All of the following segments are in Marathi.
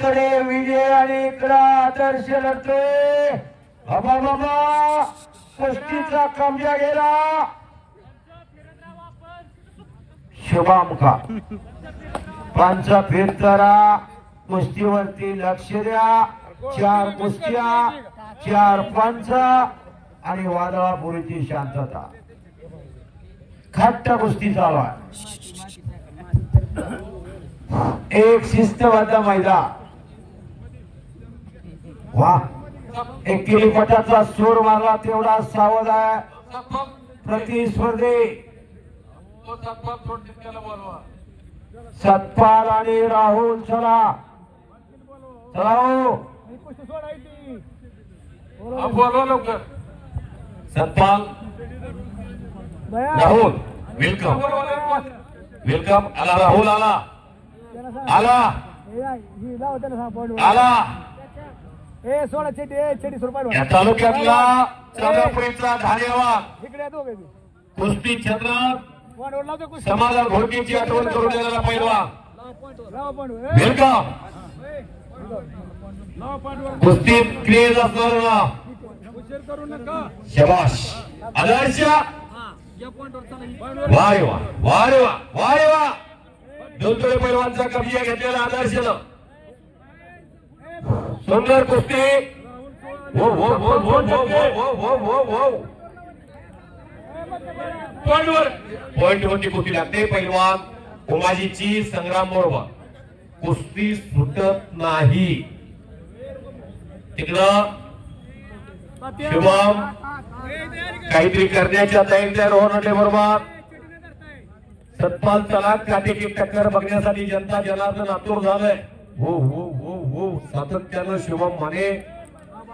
कडे विजय आणि इकडे आदर्श लढतोय. बाबा बाबा कुस्तीचा कब्जा गेला. शुभम का पांचा फेर करा. कुस्तीवरती लक्ष द्या. 4 कुस्त्या 4 पंच आणि वादळापुरीची शांतता. खट्ट कुस्ती चालू आहे. एक शिस्तबद्ध मैदान. वा एकेरी पटाचा सूर मारला तेवढा सावध आहे प्रतिस्पर्धी. सतपाल आणि राहुल चला चला हो. Satpal Rahul welcome welcome. आला राहुल आला आला आला. या तालुक्यातला चंद्रपुरीचा धारेवाद कुस्ती क्षेत्रात समाधान घोडकेची आठवण करून देणारा पैलवान वेलकम. कुस्तीत क्रेज असणारा शबाश आदर्श. वारे वा वारे वा वारे वा. दोनतोडे पैलवानचा कब्जा घेतलेला आदर्शनं. सुंदर कुस्ती. वो वो वो वो वो वो वो वो वो पॉइंट वरती कुस्ती लागते. पैलवान उमाजीची संग्राम बरोबर कुस्ती सुटत नाही. तिकडं शुभम काहीतरी करण्याच्या तयारीत रोहन बरोबर. सतपाल चला काटेकी टक्कर बघण्यासाठी जनता जनार्दन आतुर झालंय. हो हो हो हो. सातत्यानं शुभम माने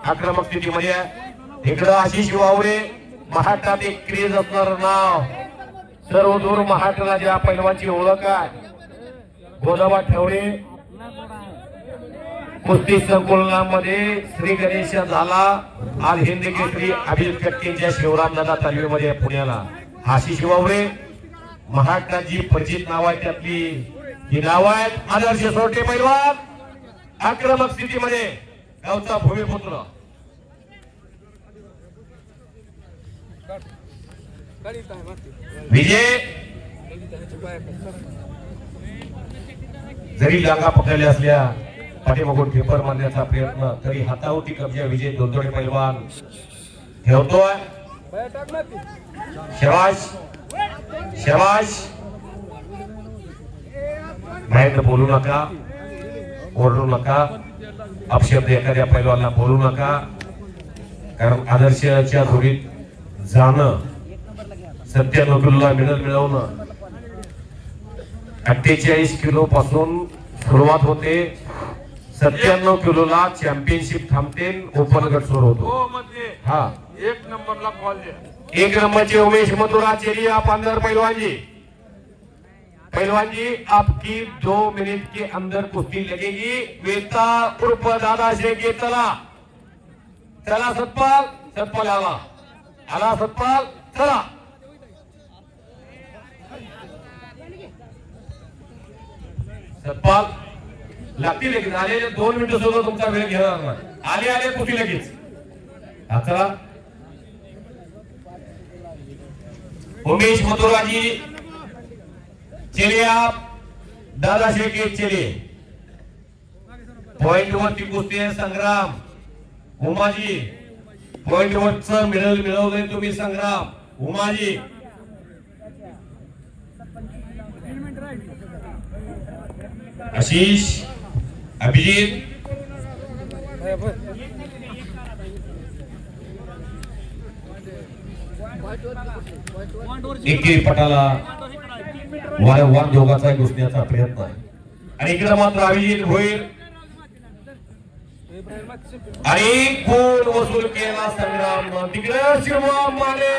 आक्रमक स्थितीमध्ये आहे. इकडं आशिष वावरे महाराष्ट्रात एक क्रेज असणार नाव. सर्वदूर महाराष्ट्राला ज्या पैलवानची ओळख आहे गोदाबा ठेवणे. कुस्ती संकुलनामध्ये श्री गणेश झाला. आज हिंदी केसरी अभिजित कट्टेंच्या शिवरामदादा तालमीमध्ये पुण्याला. आशिष वावरे महाराष्ट्रात जी परिचित नाव आहे त्यातली ही नाव आहेत. आदर्श सोडते पैलवान आक्रमक स्थितीमध्ये गावचा भूमिपुत्र. विजय जरी जागा पकडल्या असल्या पाठीमागून पेपर मारण्याचा प्रयत्न तरी हातावरती कब्जा विजय दोनतोडे पैलवान ठेवतोय. शबाश शबाश. बाहेर बोलू नका ओरडू नका. अपशब्द एखाद्या पैलवानला बोलू नका. कारण आदर्शच्या जोडीत जाणं 97 किलोला मेडल मिळवणं 48 किलो पासून सुरुवात होते. 97 किलोला चॅम्पियनशिप थांबते. ओपन गट सुरू होतो. हा 1 नंबरला कॉल द्या. 1 नंबरचे उमेश मथुरा चेरी आप अंदर पहलवान जी आपकी 2 मिनट के अंदर कुश्ती लगेगी. वेता उर्फ दादा शेख चला चला. सतपाल सतपाल आला आला. सतपाल चला. सतपाल लागतील लगेच. आले 2 मिनिटं सुद्धा तुमचा वेळ घेणार नाही. आले आले कुस्ती लगेच. चला उमेश मथुराजी चले आप दादा शेख चले. पॉइंट वरती कुस्ती आहे संग्राम. उमाजी पॉइंट वरचं मेडल मिळवलंय तुम्ही संग्राम. उमाजी आशिष अभिजित एकेरी पटाला वारंवार दोघांचा घुसण्याचा प्रयत्न आहे. आणि इकडे मात्र अभिजित होईल आणि कोण वसूल केला संग्राम. तिकडे शिवम माने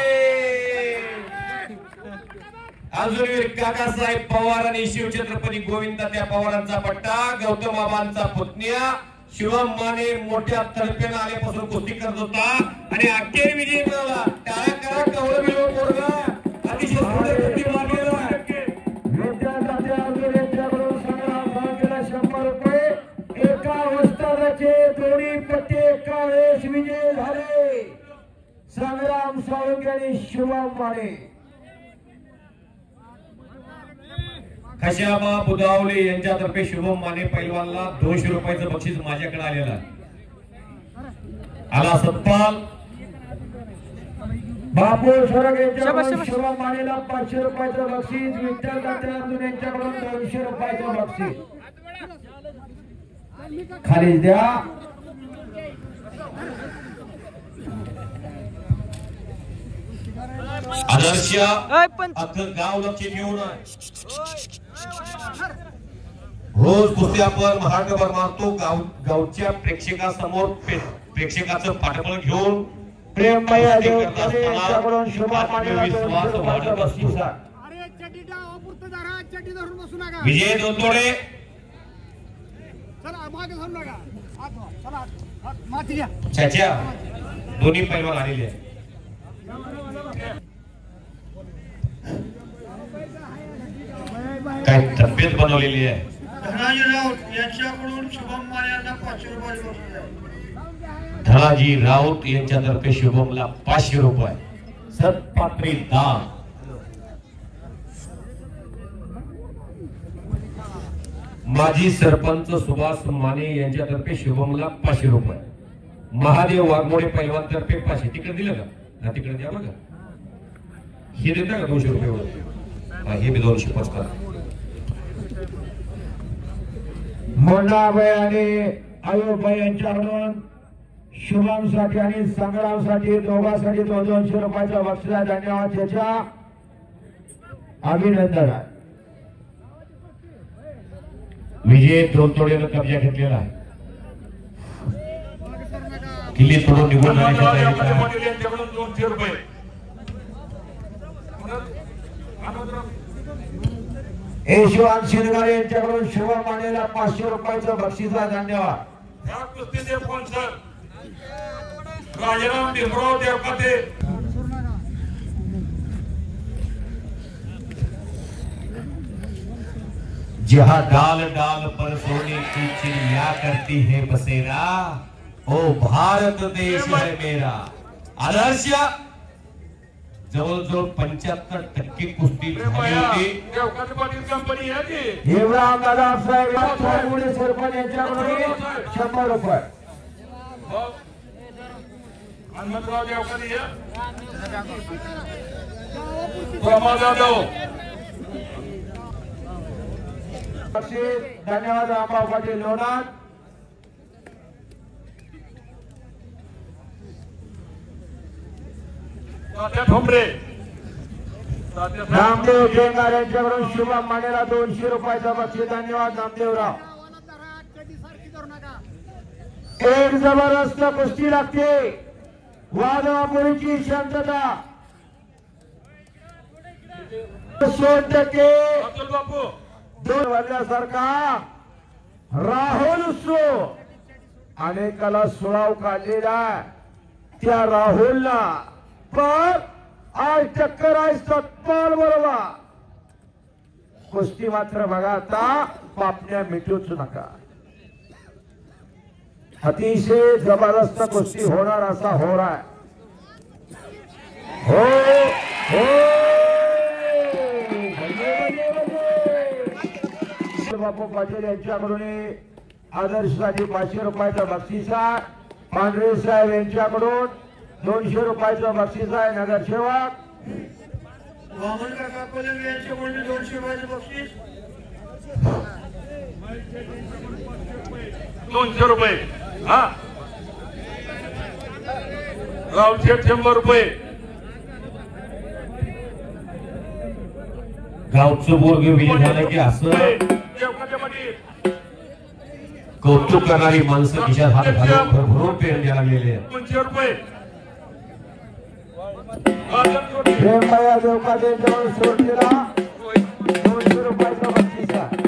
अजूनवीर काकासाहेब पवार आणि शिवछत्रपती गोविंद त्या पवारांचा पट्टा. गौतम बाबांचा पुतण्या शिवम माने मोठ्या तडफेनं आल्यापासून कुस्ती करत होता आणि अखेर विजय मिळवला. टाळ्या करा. कवळ मिळवून पोरगा अतिशय सुंदर कुस्ती मारलेला आहे. संग्राम 100 रुपये एका गटाचे दोन्ही पट्टे एका वेळेस विजय झाले. संग्राम साळुंखे आणि शुभम माने. खशाबा बुदावले यांच्यातर्फे शुभम माने पैलवानला 200 रुपयाचं बक्षीस माझ्याकडे आलेलं आहे. आला सत्पाल बापू सरग यांच्याकडून शुभम मानेला 500 रुपयाचं बक्षीस. विठ्ठल दत्तात्रय यांच्याकडून 200 रुपयाचं बक्षीस. खाली द्या. आदर्श अख्खं गाव लक्ष घेऊन रोज कुस्ती आपण महाराष्ट्रभर मारतो. गावच्या प्रेक्षकासमोर प्रेक्षकाचं पाठबळ घेऊन प्रेम यांच्याकडून शुभम मानेला 200 रुपयाचं बक्षीस. विजय दोनतोडे चाचा दोन्ही पैलवान आलेले आहे. काय तब्येत बनवलेली आहे. धनाजी राऊत यांच्याकडून शुभम माने 500 रुपये. धनाजी राऊत यांच्यातर्फे शुभमला 500 रुपये सत्पात्री दान. माजी सरपंच सुभाष माने यांच्यातर्फे शुभमला 500 रुपये. महादेव वाघमोडे पैलवान तर्फे 500. तिकडे दिलं का? तिकडे द्या बघा. हे देता का 200 रुपये? हे बी 205 करा. मुन्नाबाई आणि आयुबाई यांच्याकडून शुभम साठी आणि संग्राम साठी दोघांसाठी 200 रुपयाचा बक्षीस. धन्यवाद. त्याच्या अभिनंदन आहे. विजय दोनतोडेनं कब्जा घेतलेला आहे. किल्ली तोडून निघून जाण्याच्या यांच्याकडून 200 रुपये. यशवंत शिरगारे यांच्याकडून शुभम मानेला 500 रुपयाचं बक्षीस. धन्यवाद. या कुस्तीचे स्पॉन्सर राजाराम भीमराव देवकाते. जहाँ डाल डाल पर सोने की चिड़िया करती है बसेरा, ओ भारत देश है मेरा. आदर्श जवळजवळ 75% कुस्ती झाली होती. देवकाते पाटील कंपनी आहे ती. हेमराम दादा साहेब सरपंच यांच्याकडून 100 रुपये. हनुमंतराव देवकाते प्रमोद जाधव. धन्यवाद. रामभाऊ पाटील लोणार. ठोंबरे. नामदेव जेंगार यांच्याकडून शुभम मानेला 200 रुपयाचा बक्षीस. धन्यवाद नामदेवराव. एक जबरदस्त कुस्ती लागते. वादापुरीची शांतता 100% अब्दुल बापू. दोन वाजल्यासारखा राहुल सो अनेकाला सुळाव काढलेला त्या राहुलला. पण आज टक्कर आहे सत्पाल बरोबर. कुस्ती मात्र बघा आता पापण्या मिटूच नका. अतिशय जबरदस्त कुस्ती होणार असा होरा आहे. हो हो बापू पाटील यांच्याकडून आदर्शसाठी 500 रुपयाचं बक्षीस आहे. पांढरे साहेब यांच्याकडून 200 रुपयाचं बक्षीस आहे. नगरसेवक वामन काका कोल्हे यांच्याकडून 200 रुपयाचं बक्षीस. 200 रुपये. हा रावशेठ 100 रुपये. गावचं बोर्ग विजय झालं की असं देवकाते पाटील. कौतुक करणारी माणसं खिशात हात घालून भरभरून पेन द्यायला लागलेले आहेत. 200 रुपये. प्रेमया देवकाते यांच्याकडून सोडलेला 200 रुपयाचं बक्षीस आहे.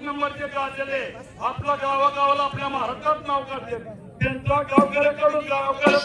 नंबरचे गाजले आपल्या गावागावाला आपल्या महाराष्ट्रात नाव काढते त्यांचा गावकऱ्याकडून गावकऱ्या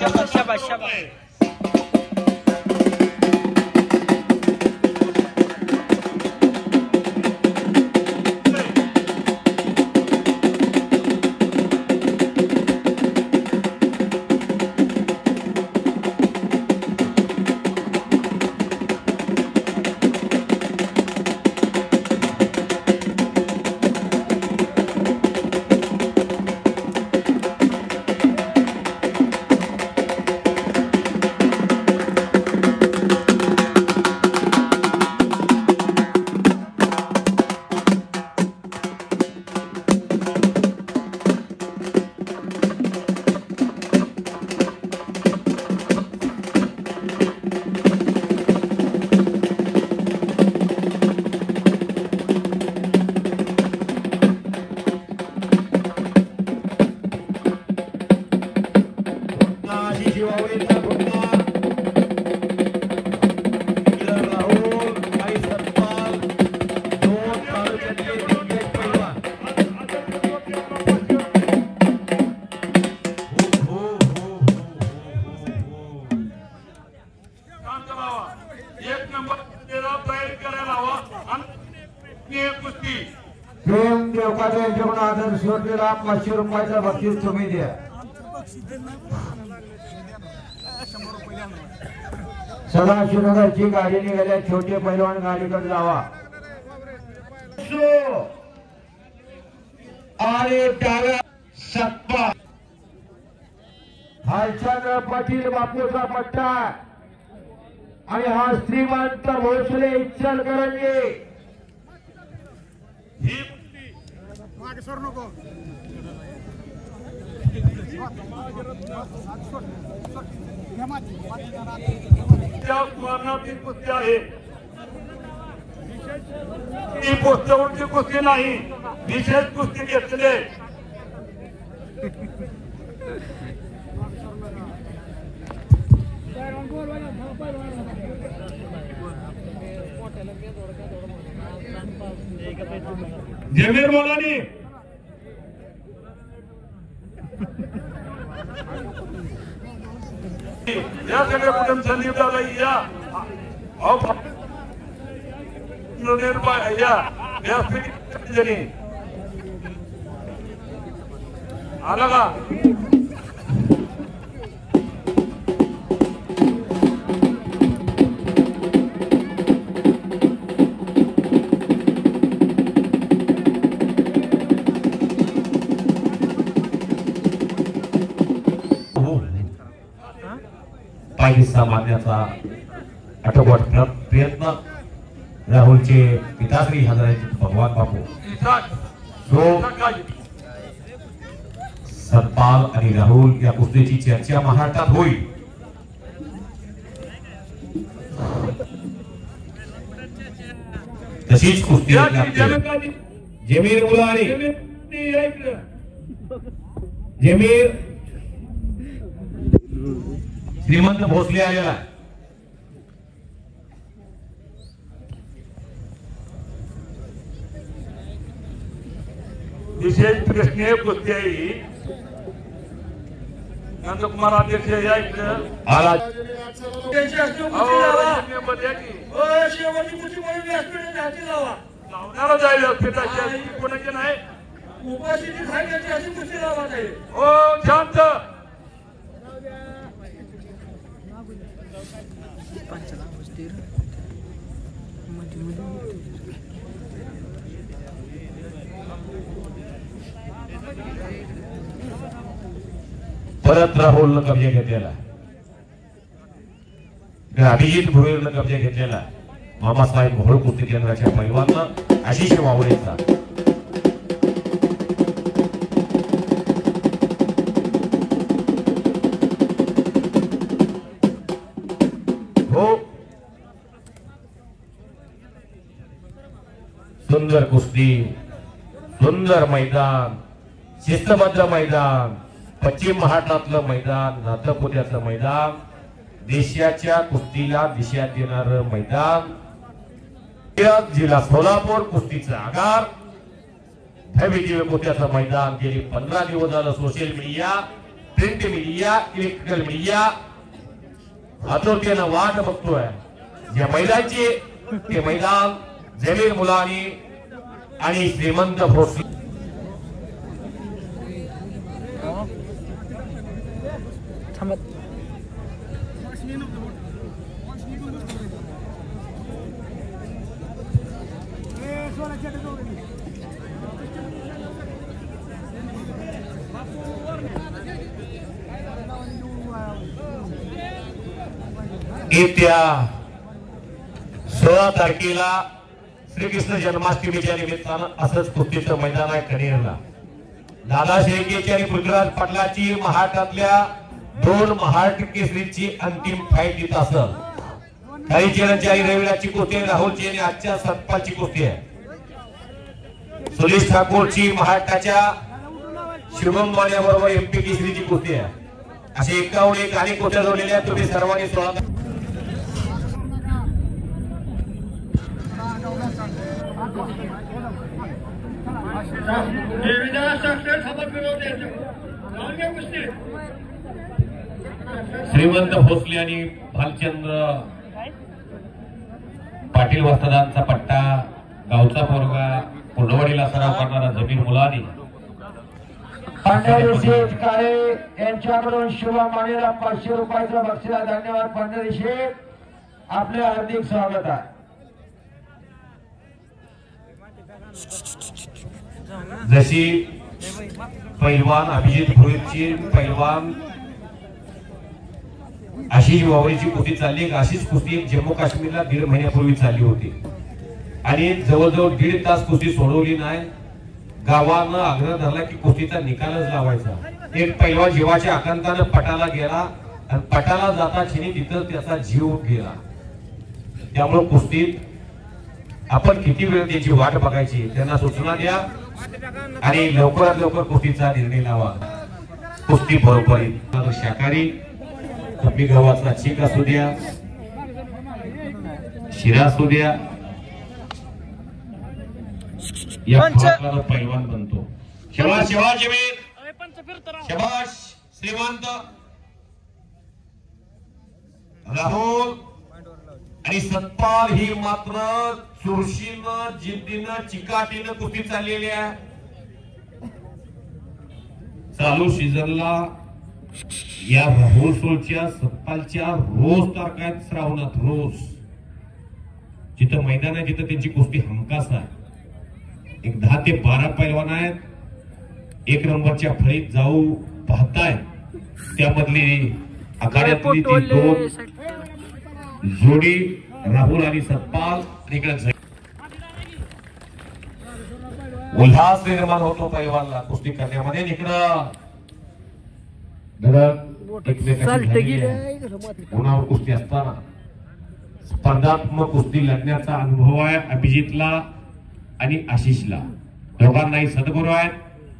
प्रेम देवकाते यांच्याकडून आदर शेवटलेला 500 रुपयाचा बक्षीस तुम्ही द्या. सदाशिवनगरची गाडी निघाल्या छोटे पैलवान गाडीकडे जावा. आणि डाव्या सप्पा हर्षद पाटील बापूचा पट्टा आणि हा श्रीमंत भोसले इचलकरंजी. स्मरणातील कुस्ती आहे ही पोस्टवरची कुस्ती नाही विशेष कुस्ती घेतले. जमीर मोलानी या सगळ्या कुटुंब संदीप दादा या आला का पाहिजे सामान्याचा आठवडा प्रयत्न राहुलचे पिताश्री हजाराचे भगवान बापू सतपाल आणि राहुल या कुस्तीची चर्चा महाराष्ट्रात होईल. तशीच कुस्ती जमीर मुलानी जमीर श्रीमंत भोसले आलेला आहे. विशेष प्रश्न कुस्ती आहे नंदकुमार अध्यक्ष या इकडं आला लावणारा जाईल व्यासपीठाची कोणाची नाही उपस्थिती खाण्याची अशी कुस्ती लावा नाही. ओ शांत परत राहुलनं कब्जा घेतलेला, अभिजित भुईरनं कब्जा घेतलेला, मामासाहेब मोहोळ कुस्ती केंद्राच्या पैलवाननं आशिष वावरेचा हो. सुंदर कुस्ती, सुंदर मैदान, शिस्तबद्ध मैदान, पश्चिम महाराष्ट्रातलं मैदान, नाथपुत्याचं मैदान, देशाच्या कुस्तीला दिशा देणारं मैदान, जिल्हा सोलापूर कुस्तीचा आगार भव्य कुस्त्याचं मैदान गेली 15 दिवस झालं social media, print media, electrical media आतुरतेनं वाट बघतोय. जे मैदानची ते मैदान जमीर मुलानी आणि श्रीमंत भोसले येत्या 16 तारखेला श्रीकृष्ण जन्माष्टमीच्या निमित्तानं असंच कुस्तीचं मैदान आहे कनेरला. दादा शेळकेची आणि पृथ्वीराज पाटलाची महाराष्ट्रातल्या 2 महाराष्ट्र केसरीची अंतिम फाईट इथं असेल. काही जणांची आई रविराजची कुस्ती आहे, राहुलची आणि आजच्या सतपालची कुस्ती आहे. सुरेश ठाकूरची महाराष्ट्राच्या शुभम मान्याबरोबर एमपी केसरीची कुस्ती आहे. असे 51 आणि कुस्त्या जोडलेल्या आहेत. तुम्ही सर्वांनी 16 श्रीमंत भोसले आणि भालचंद्र पाटील वस्तादांचा पट्टा, गावचा पोरगा, कुंडवाडीला सराव करणारा जमीर मुलानी. पांढरे शेठ काळे यांच्याकडून शुभम मानेला 500 रुपयाचं बक्षीस. धन्यवाद पांढरे शेठ, आपले हार्दिक स्वागत आहे. जशी पैलवान अभिजित भोईरची, पैलवान आशिष वावरीची कुस्ती चालली. अशीच कुस्ती जम्मू काश्मीरला 1.5 महिन्यापूर्वी चालली होती आणि जवळजवळ 1.5 तास कुस्ती सोडवली नाही. गावानं आग्रह धरला की कुस्तीचा निकालच लावायचा. एक पैलवान जीवाच्या आकांतानं पटाला गेला आणि पटाला जाता क्षणी तिथं त्याचा जीव गेला. त्यामुळे कुस्तीत आपण किती वेळ त्याची वाट बघायची, त्यांना सूचना द्या आणि लवकरात लवकर कुस्तीचा निर्णय लावा. कुस्ती बरोबर शाकाहारी कमी गव्हाचा चीक असू द्या, शिरा असू द्या, या फरकाला पैलवान बनतो. शाबाश शाबाश जमीर, शाबाश श्रीमंत राहुल आणि सतपाल ही मात्र चुरशीनं, जिद्दीनं, चिकाटीनं कुस्ती चाललेली आहे. चालू सीझनला या राहुल सोळच्या, सतपालच्या रोज तारखा आहेत श्रावणात. रोज जिथं मैदान आहे तिथं त्यांची कुस्ती हमखास आहे. एक 10 ते 12 पैलवान आहेत. 1 नंबरच्या फळीत जाऊ पाहताय. त्यामधली आखाड्यातली ती 2 जोडी राहुल आणि सतपाल. उल्हास निर्माण होतो पैलवानला कुस्ती करण्यामध्ये. इकडं उन्हावर कुस्ती असताना स्पर्धात्मक कुस्ती लढण्याचा अनुभव आहे अभिजितला आणि आशिषला. दोघांनाही सद्गुरू आहेत.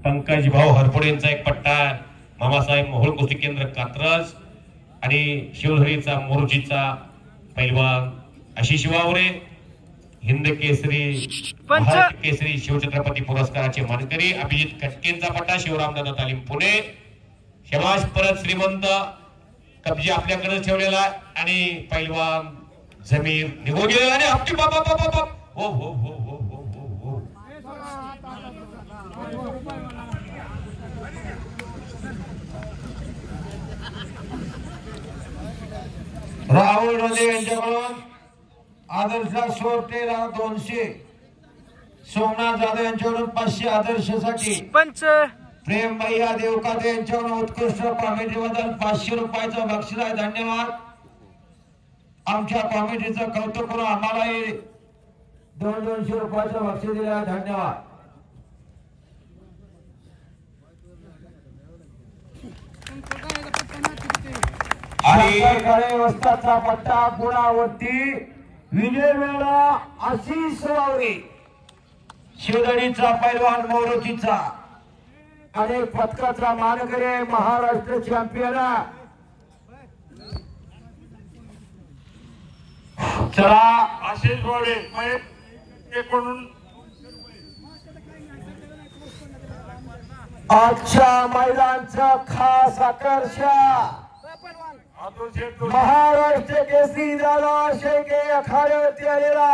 पंकज भाऊ हरपुडे यांचा एक पट्टा आहे. मामासाहेब मोहोळ कुस्ती केंद्र कात्रज आणि शिवधरीचा मोर्जीचा पैलवान आशिष वावरे, हिंद केसरी, महाराष्ट्र केसरी, शिवछत्रपती पुरस्काराचे मानकरी अभिजित कटकेंचा पट्टा, शिवरामदादा तालीम पुणे. शाबाश परत श्रीमंत कब्जे आपल्याकडे ठेवलेला आणि पैलवान जमीर निघून गेलेला आणि हप्ती बाबा बाबा हो हो हो हो हो हो हो. राहुल रोजे यांच्याकडून आदर्श सोरटेला 200, सोमनाथ जाधव यांच्याकडून 500 आदर्शसाठी, पंच प्रेम भैया देवकाते यांच्याकडून उत्कृष्ट कॉमेडी बद्दल 500 रुपयाचं बक्षीस आहे. धन्यवाद. आमच्या कॉमेडीचं कौतुक करून आम्हालाही 200 रुपयाचं बक्षीस दिलं आहे. धन्यवाद. आणि वस्ताचा पट्टा गुणावरती विजय मेळा आशिष वावरे, शिवधरीचा पैलवान मोरोतीचा अनेक पदकाचा मानकरी, महाराष्ट्र चॅम्पियन. चला आशिष वावरे एकूण आजच्या मैदानचा खास आकर्षण महाराष्ट्र केसरी दादा शेके अखाड्यावरती आलेला